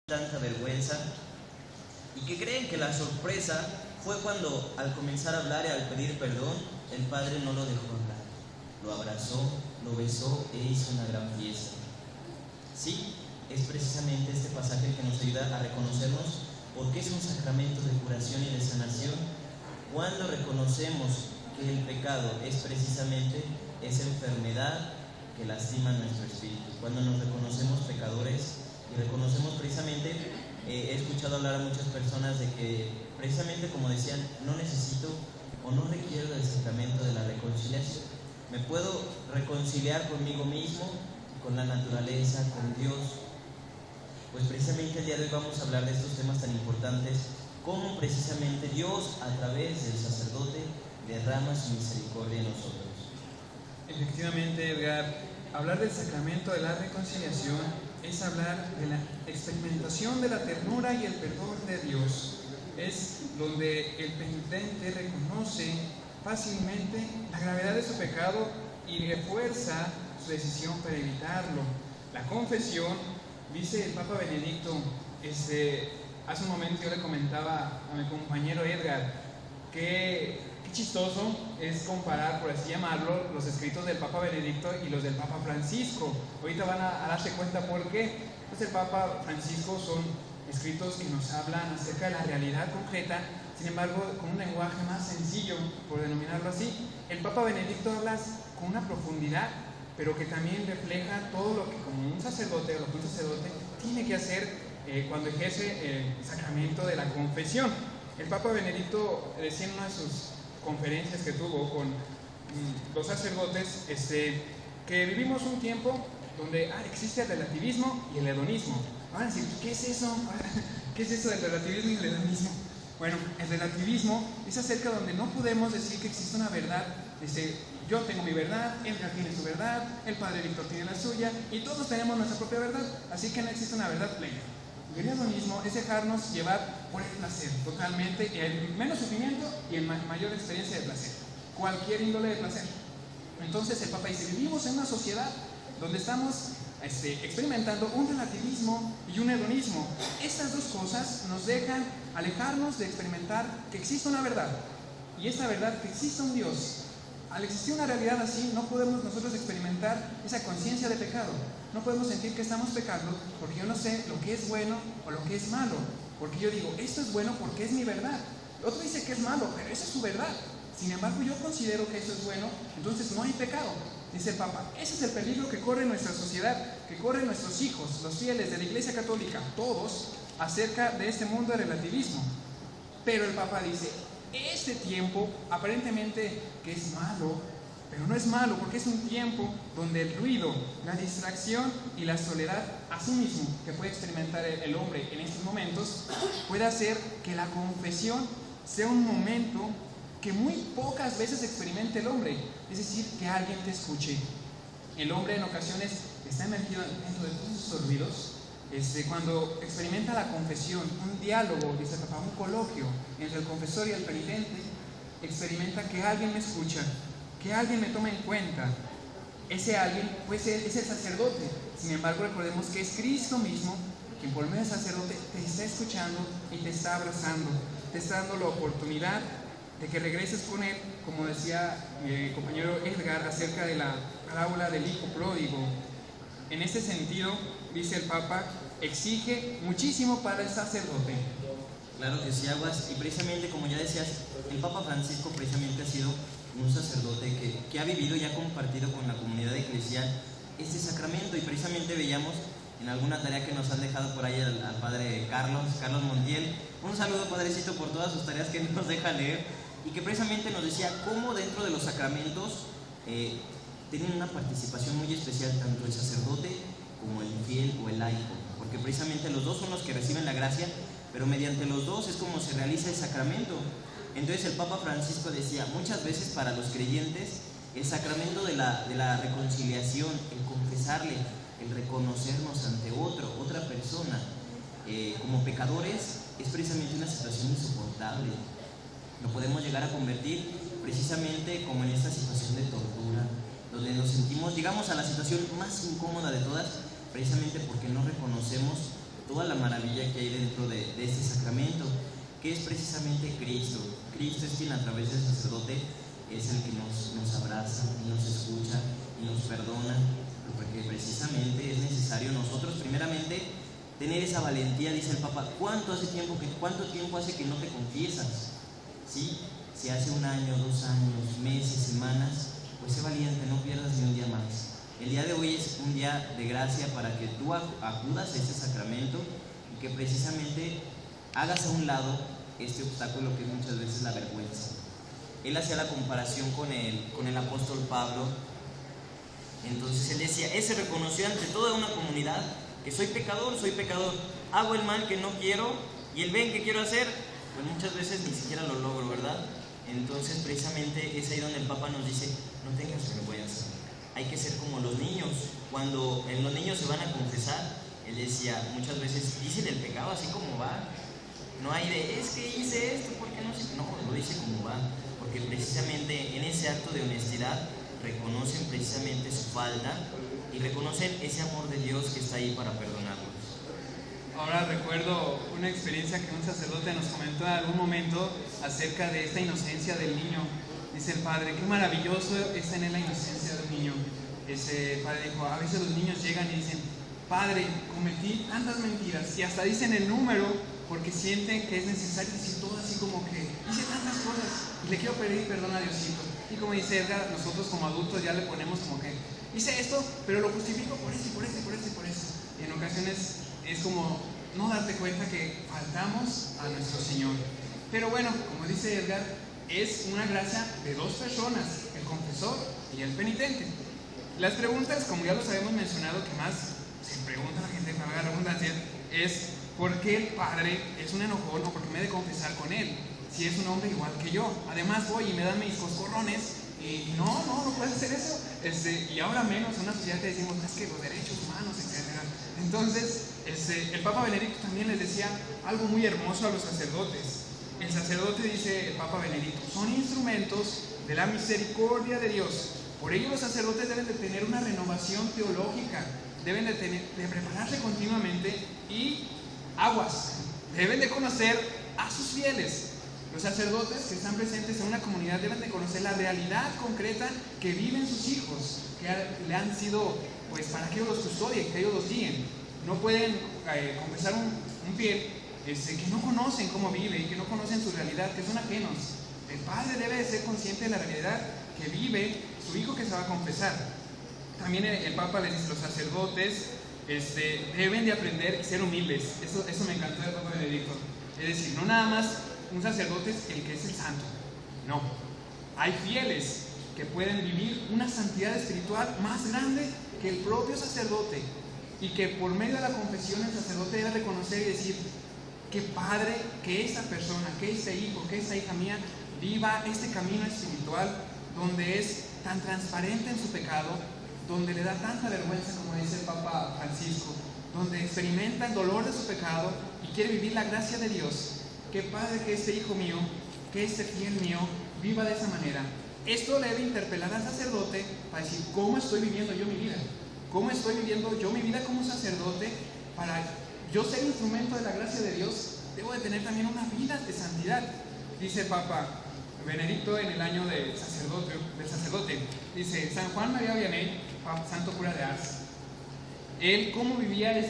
tanta vergüenza y que creen que la sorpresa fue cuando al comenzar a hablar y al pedir perdón, el padre no lo dejó hablar, lo abrazó, lo besó e hizo una gran fiesta. Sí, es precisamente este pasaje el que nos ayuda a reconocernos porque es un sacramento de curación y de sanación. Cuando reconocemos que el pecado es precisamente esa enfermedad que lastima nuestro espíritu, cuando nos reconocemos pecadores y reconocemos precisamente, he escuchado hablar a muchas personas de que precisamente como decían, no necesito o no requiero del sacramento de la reconciliación, me puedo reconciliar conmigo mismo, con la naturaleza, con Dios. Pues precisamente el día de hoy vamos a hablar de estos temas tan importantes, cómo precisamente Dios a través del sacerdote derrama su misericordia en nosotros. Efectivamente, Edgar, hablar del sacramento de la reconciliación es hablar de la experimentación de la ternura y el perdón de Dios. Es donde el penitente reconoce fácilmente la gravedad de su pecado y refuerza su decisión para evitarlo. La confesión, dice el Papa Benedicto, hace un momento yo le comentaba a mi compañero Edgar que qué chistoso es comparar, por así llamarlo, los escritos del Papa Benedicto y los del Papa Francisco. Ahorita van a darse cuenta por qué. Pues el Papa Francisco son escritos que nos hablan acerca de la realidad concreta, sin embargo con un lenguaje más sencillo, por denominarlo así. El Papa Benedicto habla con una profundidad, pero que también refleja todo lo que como un sacerdote o lo que un sacerdote tiene que hacer cuando ejerce el sacramento de la confesión. El Papa Benedicto decía en una de sus conferencias que tuvo con los sacerdotes que vivimos un tiempo donde existe el relativismo y el hedonismo. Van a decir, ¿qué es eso? ¿Qué es eso del relativismo y el hedonismo? Bueno, el relativismo es acerca donde no podemos decir que existe una verdad. Yo tengo mi verdad, Edgar tiene su verdad, el padre Víctor tiene la suya y todos tenemos nuestra propia verdad, así que no existe una verdad plena. El hedonismo es dejarnos llevar por el placer, totalmente, el menos sufrimiento y el mayor experiencia de placer, cualquier índole de placer. Entonces el Papa dice, vivimos en una sociedad donde estamos experimentando un relativismo y un hedonismo. Estas dos cosas nos dejan alejarnos de experimentar que existe una verdad, y esta verdad que existe un Dios. Al existir una realidad así, no podemos nosotros experimentar esa conciencia de pecado. No podemos sentir que estamos pecando porque yo no sé lo que es bueno o lo que es malo. Porque yo digo, esto es bueno porque es mi verdad. El otro dice que es malo, pero esa es su verdad. Sin embargo, yo considero que eso es bueno, entonces no hay pecado. Dice el Papa, ese es el peligro que corre nuestra sociedad, que corren nuestros hijos, los fieles de la Iglesia Católica, todos, acerca de este mundo de relativismo. Pero el Papa dice, este tiempo aparentemente que es malo, pero no es malo porque es un tiempo donde el ruido, la distracción y la soledad asimismo que puede experimentar el hombre en estos momentos puede hacer que la confesión sea un momento que muy pocas veces experimente el hombre, es decir, que alguien te escuche. El hombre en ocasiones está emergido dentro de todos esos ruidos. Cuando experimenta la confesión, un diálogo, dice el Papa, un coloquio entre el confesor y el penitente, experimenta que alguien me escucha, que alguien me toma en cuenta. Ese alguien pues es el sacerdote. Sin embargo, recordemos que es Cristo mismo quien por medio del sacerdote te está escuchando y te está abrazando, te está dando la oportunidad de que regreses con él, como decía mi compañero Edgar acerca de la parábola del hijo pródigo. En ese sentido, dice el Papa, exige muchísimo para el sacerdote. Claro que sí, Aguas, y precisamente como ya decías, el Papa Francisco precisamente ha sido un sacerdote que ha vivido y ha compartido con la comunidad eclesial este sacramento, y precisamente veíamos en alguna tarea que nos han dejado por ahí al padre Carlos Montiel. Un saludo, padrecito, por todas sus tareas que nos deja leer, y que precisamente nos decía cómo dentro de los sacramentos tienen una participación muy especial tanto el sacerdote como el infiel o el laico, porque precisamente los dos son los que reciben la gracia, pero mediante los dos es como se realiza el sacramento. Entonces el Papa Francisco decía, muchas veces para los creyentes el sacramento de la reconciliación, el confesarle, el reconocernos ante otra persona como pecadores, es precisamente una situación insoportable. Lo podemos llegar a convertir precisamente como en esta situación de tortura, donde nos sentimos, llegamos a la situación más incómoda de todas, precisamente porque no reconocemos toda la maravilla que hay dentro de este sacramento, que es precisamente Cristo. Cristo es quien a través del sacerdote es el que nos abraza y nos escucha y nos perdona, porque precisamente es necesario nosotros primeramente tener esa valentía. Dice el Papa, ¿cuánto tiempo hace que no te confiesas? ¿Sí? Si hace 1 año, 2 años, meses, semanas, pues sé valiente, no pierdas ni un día más. El día de hoy es un día de gracia para que tú acudas a este sacramento y que precisamente hagas a un lado este obstáculo que es muchas veces la vergüenza. Él hacía la comparación con el apóstol Pablo. Entonces él decía, él se reconoció ante toda una comunidad que soy pecador, hago el mal que no quiero y el bien que quiero hacer, pues muchas veces ni siquiera lo logro, ¿verdad? Entonces precisamente es ahí donde el Papa nos dice, no tengas vergüenza, hay que ser como los niños. Cuando los niños se van a confesar, él decía, muchas veces dicen el pecado así como va, no hay de, es que hice esto, ¿por qué no sé? No, lo dice como va, porque precisamente en ese acto de honestidad reconocen precisamente su falta y reconocen ese amor de Dios que está ahí para perdonarlos. Ahora recuerdo una experiencia que un sacerdote nos comentó en algún momento acerca de esta inocencia del niño. Dice el padre, qué maravilloso es tener la inocencia del niño. Ese padre dijo, a veces los niños llegan y dicen, padre, cometí tantas mentiras, y hasta dicen el número porque sienten que es necesario decir todo así como que hice tantas cosas y le quiero pedir perdón a Diosito. Y como dice Edgar, nosotros como adultos ya le ponemos como que hice esto, pero lo justifico por esto y por esto y por esto y por esto. Y en ocasiones es como no darte cuenta que faltamos a nuestro Señor. Pero bueno, como dice Edgar, es una gracia de 2 personas, el confesor y el penitente. Las preguntas, como ya los habíamos mencionado, que más se pregunta la gente, para la redundancia, es ¿por qué el padre es un enojón o por qué me he de confesar con él? Si es un hombre igual que yo. Además voy y me dan mis coscorrones y no puedes hacer eso. Y ahora menos en una sociedad que decimos, es que los derechos humanos, etc. Entonces, el Papa Benedicto también les decía algo muy hermoso a los sacerdotes. El sacerdote, dice el Papa Benedicto, son instrumentos de la misericordia de Dios. Por ello los sacerdotes deben de tener una renovación teológica, deben de prepararse continuamente y deben de conocer a sus fieles. Los sacerdotes que están presentes en una comunidad deben de conocer la realidad concreta que viven sus hijos, que le han sido, pues, para que ellos los custodien, que ellos los guíen. No pueden confesar un fiel que no conocen cómo vive y que no conocen su realidad, que son ajenos. El padre debe de ser consciente de la realidad que vive su hijo que se va a confesar. También el Papa les dice, los sacerdotes deben de aprender y ser humildes. Eso me encantó del Papa Benedicto. Es decir, no nada más un sacerdote es el que es el santo. No, hay fieles que pueden vivir una santidad espiritual más grande que el propio sacerdote, y que por medio de la confesión el sacerdote debe reconocer y decir, qué padre que esta persona, que este hijo, que esta hija mía viva este camino espiritual donde es tan transparente en su pecado, donde le da tanta vergüenza, como dice el Papa Francisco, donde experimenta el dolor de su pecado y quiere vivir la gracia de Dios. Qué padre que este hijo mío, que este fiel mío viva de esa manera. Esto le debe interpelar al sacerdote para decir, ¿cómo estoy viviendo yo mi vida? ¿Cómo estoy viviendo yo mi vida como sacerdote? Para yo ser instrumento de la gracia de Dios, debo de tener también una vida de santidad. Dice el Papa Benedicto en el año del sacerdote, dice, San Juan María Vianney, santo cura de Ars, él cómo vivía el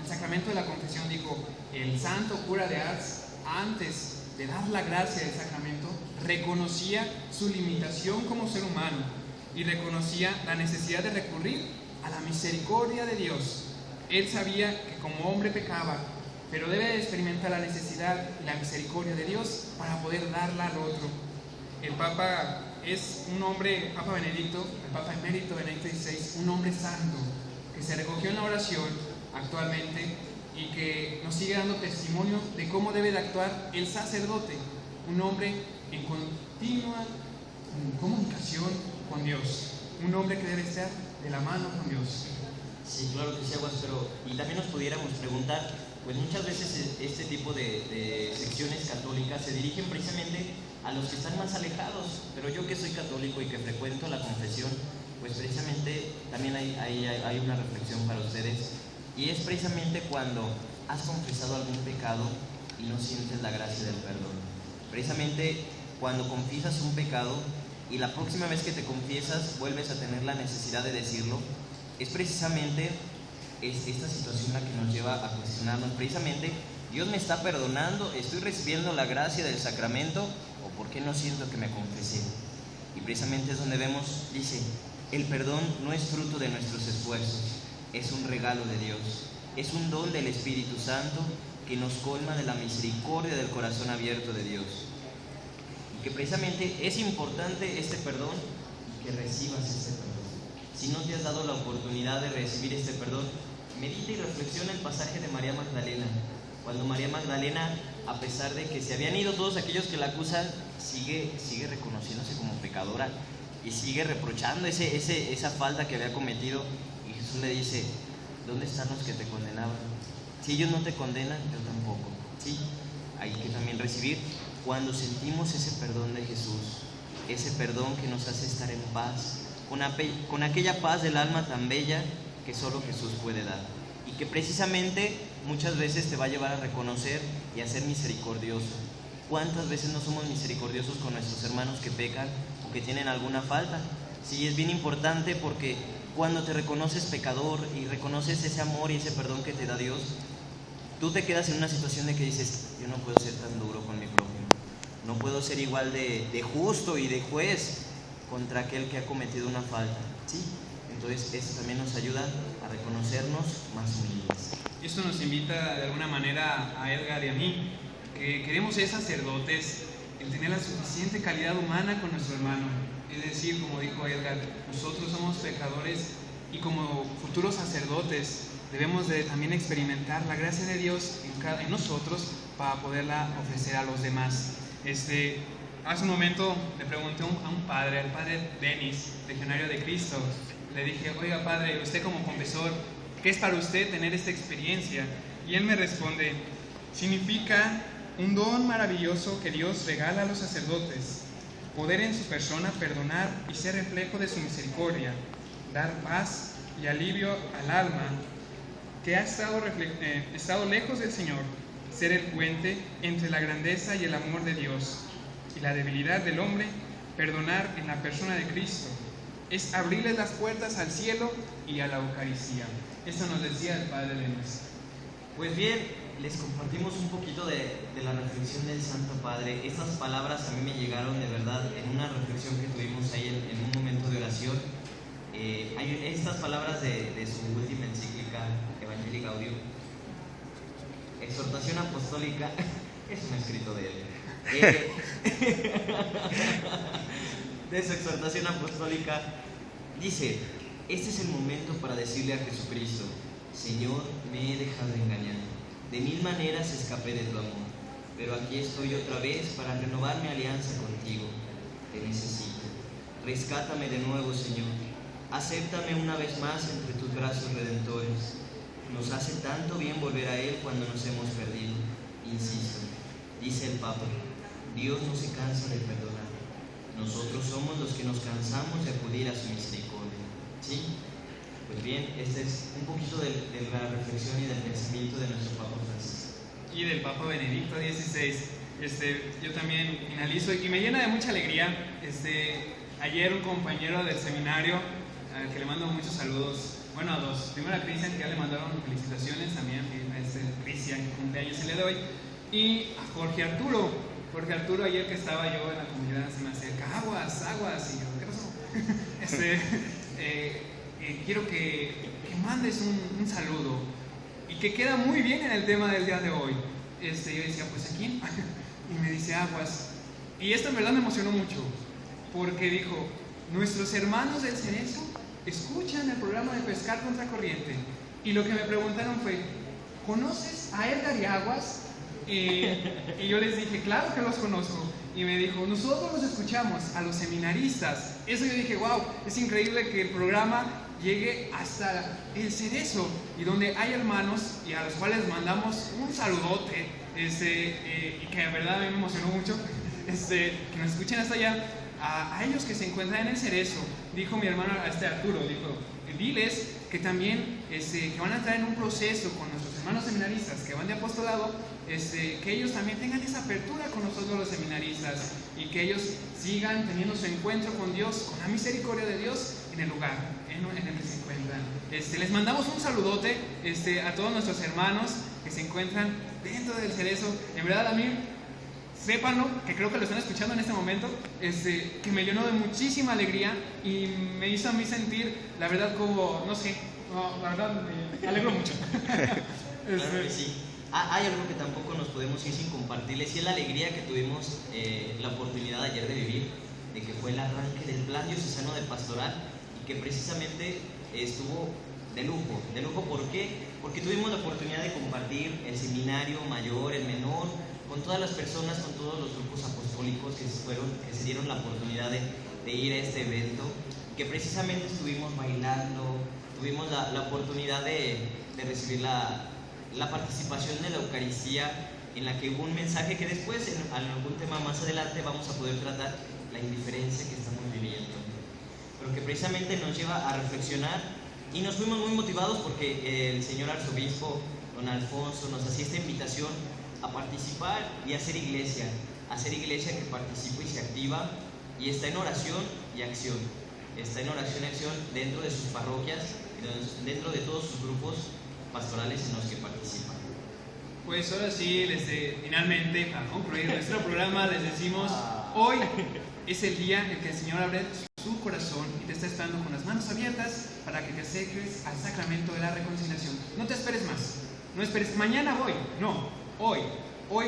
sacramento de la confesión, dijo, el santo cura de Ars, antes de dar la gracia del sacramento, reconocía su limitación como ser humano y reconocía la necesidad de recurrir a la misericordia de Dios. Él sabía que como hombre pecaba, pero debe de experimentar la necesidad y la misericordia de Dios para poder darla al otro. El Papa es un hombre, Papa Benedicto, el Papa emérito Benedicto XVI, un hombre santo que se recogió en la oración actualmente y que nos sigue dando testimonio de cómo debe de actuar el sacerdote, un hombre en continua comunicación con Dios, un hombre que debe estar de la mano con Dios. Sí, claro que sí, Aguas, pero y también nos pudiéramos preguntar, pues muchas veces este tipo de secciones católicas se dirigen precisamente a los que están más alejados, pero yo que soy católico y que frecuento la confesión, pues precisamente también hay una reflexión para ustedes. Y es precisamente cuando has confesado algún pecado y no sientes la gracia del perdón. Precisamente cuando confiesas un pecado y la próxima vez que te confiesas vuelves a tener la necesidad de decirlo, es precisamente esta situación la que nos lleva a cuestionarnos. Precisamente, Dios me está perdonando, estoy recibiendo la gracia del sacramento, o ¿por qué no siento que me confesé? Y precisamente es donde vemos, dice, el perdón no es fruto de nuestros esfuerzos, es un regalo de Dios, es un don del Espíritu Santo que nos colma de la misericordia del corazón abierto de Dios. Y que precisamente es importante este perdón y que recibas este perdón. Si no te has dado la oportunidad de recibir este perdón, medita y reflexiona el pasaje de María Magdalena. Cuando María Magdalena, a pesar de que se habían ido todos aquellos que la acusan, sigue reconociéndose como pecadora y sigue reprochando esa falta que había cometido. Y Jesús le dice, ¿dónde están los que te condenaban? Si ellos no te condenan, yo tampoco. Sí, hay que también recibir cuando sentimos ese perdón de Jesús, ese perdón que nos hace estar en paz, con aquella paz del alma tan bella que solo Jesús puede dar, y que precisamente muchas veces te va a llevar a reconocer y a ser misericordioso. ¿Cuántas veces no somos misericordiosos con nuestros hermanos que pecan o que tienen alguna falta? Sí, es bien importante, porque cuando te reconoces pecador y reconoces ese amor y ese perdón que te da Dios, tú te quedas en una situación de que dices, yo no puedo ser tan duro con mi prójimo, no puedo ser igual de justo y de juez contra aquel que ha cometido una falta, ¿sí? Entonces eso también nos ayuda a reconocernos más humildes. Esto nos invita de alguna manera a Edgar y a mí, que queremos ser sacerdotes, el tener la suficiente calidad humana con nuestro hermano. Es decir, como dijo Edgar, nosotros somos pecadores y como futuros sacerdotes debemos de también experimentar la gracia de Dios en nosotros para poderla ofrecer a los demás. Hace un momento le pregunté a un padre, al padre Denis, legionario de Cristo. Le dije, oiga padre, usted como confesor, ¿qué es para usted tener esta experiencia? Y él me responde, significa un don maravilloso que Dios regala a los sacerdotes, poder en su persona perdonar y ser reflejo de su misericordia, dar paz y alivio al alma que ha estado lejos del Señor, ser el puente entre la grandeza y el amor de Dios y la debilidad del hombre, perdonar en la persona de Cristo, es abrirles las puertas al cielo y a la Eucaristía. Esto nos decía el Padre Denis. Pues bien, les compartimos un poquito de la reflexión del Santo Padre. Estas palabras a mí me llegaron de verdad en una reflexión que tuvimos ahí en un momento de oración. Hay estas palabras de su última encíclica, Evangelii Gaudium, exhortación apostólica, es un escrito de él. De su exhortación apostólica dice, este es el momento para decirle a Jesucristo, Señor, me he dejado engañar, de mil maneras escapé de tu amor, pero aquí estoy otra vez para renovar mi alianza contigo. Te necesito, rescátame de nuevo, Señor, acéptame una vez más entre tus brazos redentores. Nos hace tanto bien volver a Él cuando nos hemos perdido. Insisto, dice el Papa, Dios no se cansa de perdonar. Nosotros somos los que nos cansamos de acudir a su misericordia. ¿Sí? Pues bien, este es un poquito de la reflexión y del pensamiento de nuestro Papa Francisco. Y del Papa Benedicto XVI. Yo también finalizo y me llena de mucha alegría. Ayer un compañero del seminario, al que le mando muchos saludos, bueno, a dos. Primero a Cristian, que ya le mandaron felicitaciones, también a Cristian, que cumpleaños se le doy. Y a Jorge Arturo, ayer que estaba yo en la comunidad, se me acerca, aguas, y yo, ¿qué pasó? Quiero que mandes un saludo, y que queda muy bien en el tema del día de hoy. Yo decía, pues ¿a quién? Y me dice, aguas. Y esto en verdad me emocionó mucho, porque dijo, nuestros hermanos del Cerezo escuchan el programa de Pescar Contracorriente. Y lo que me preguntaron fue, ¿conoces a Edgar y Aguas? Y yo les dije, claro que los conozco. Y me dijo, nosotros los escuchamos, a los seminaristas. Eso yo dije, wow, es increíble que el programa llegue hasta el Cerezo, y donde hay hermanos y a los cuales mandamos un saludote, y que en verdad me emocionó mucho, que nos escuchen hasta allá. A ellos que se encuentran en el Cerezo, dijo mi hermano Arturo, dijo, diles que también que van a entrar en un proceso con nuestros hermanos seminaristas que van de apostolado, que ellos también tengan esa apertura con nosotros los seminaristas y que ellos sigan teniendo su encuentro con Dios, con la misericordia de Dios en el lugar en el que se encuentran. Les mandamos un saludote a todos nuestros hermanos que se encuentran dentro del Cerezo. En verdad, a mí, sépanlo, que creo que lo están escuchando en este momento, que me llenó de muchísima alegría y me hizo a mí sentir, la verdad, como, no sé, la verdad me alegro mucho. Claro que sí. Hay algo que tampoco nos podemos ir sin compartirles, y es la alegría que tuvimos la oportunidad ayer de vivir, de que fue el arranque del Plan Diocesano de Pastoral, y que precisamente estuvo de lujo. ¿De lujo por qué? Porque tuvimos la oportunidad de compartir el seminario mayor, el menor, con todas las personas, con todos los grupos apostólicos que se dieron la oportunidad de ir a este evento, que precisamente estuvimos bailando, tuvimos la oportunidad de recibir la participación de la Eucaristía, en la que hubo un mensaje que después, en algún tema más adelante, vamos a poder tratar, la indiferencia que estamos viviendo, pero que precisamente nos lleva a reflexionar, y nos fuimos muy motivados porque el señor arzobispo don Alfonso nos hacía esta invitación a participar y a hacer iglesia que participa y se activa, y está en oración y acción, dentro de sus parroquias, dentro de todos sus grupos pastorales en los que participan. Pues ahora sí, finalmente, para concluir nuestro programa, les decimos, hoy es el día en que el Señor abre su corazón y te está esperando con las manos abiertas para que te acerques al sacramento de la reconciliación. No te esperes más, no esperes, mañana voy, no, hoy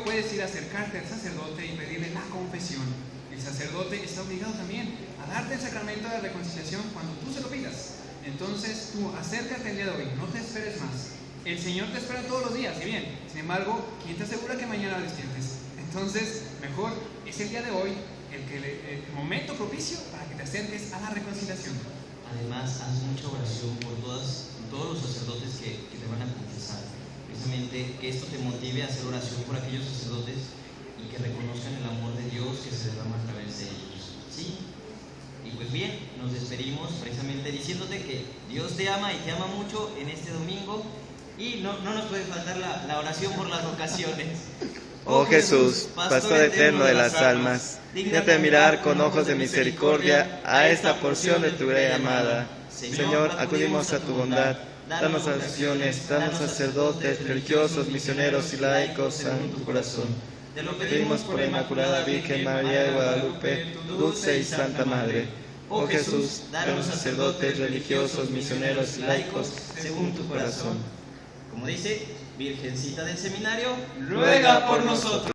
puedes ir a acercarte al sacerdote y pedirle la confesión. El sacerdote está obligado también a darte el sacramento de la reconciliación cuando tú se lo pidas. Entonces tú acércate el día de hoy, no te esperes más. El Señor te espera todos los días, y bien, sin embargo, ¿quién te asegura que mañana despiertes? Entonces, mejor es el día de hoy el momento propicio para que te acerques a la reconciliación. Además, haz mucha oración por todos los sacerdotes que te van a confesar. Precisamente que esto te motive a hacer oración por aquellos sacerdotes y que reconozcan el amor de Dios que se derrama a través de ellos. ¿Sí? Y pues bien, nos despedimos precisamente diciéndote que Dios te ama y te ama mucho en este domingo, y no nos puede faltar la oración por las vocaciones. Oh Jesús, Pastor eterno de las almas, dígnate mirar con ojos de misericordia a esta porción de tu grey amada. Señor, acudimos a tu bondad. Danos oraciones, danos sacerdotes, religiosos, misioneros y laicos en tu corazón. Te lo Pedimos por la Inmaculada Virgen María de Guadalupe, tu dulce y santa Madre. Oh Jesús, danos sacerdotes, religiosos, misioneros y laicos según tu corazón. Como dice, Virgencita del Seminario, ruega por nosotros.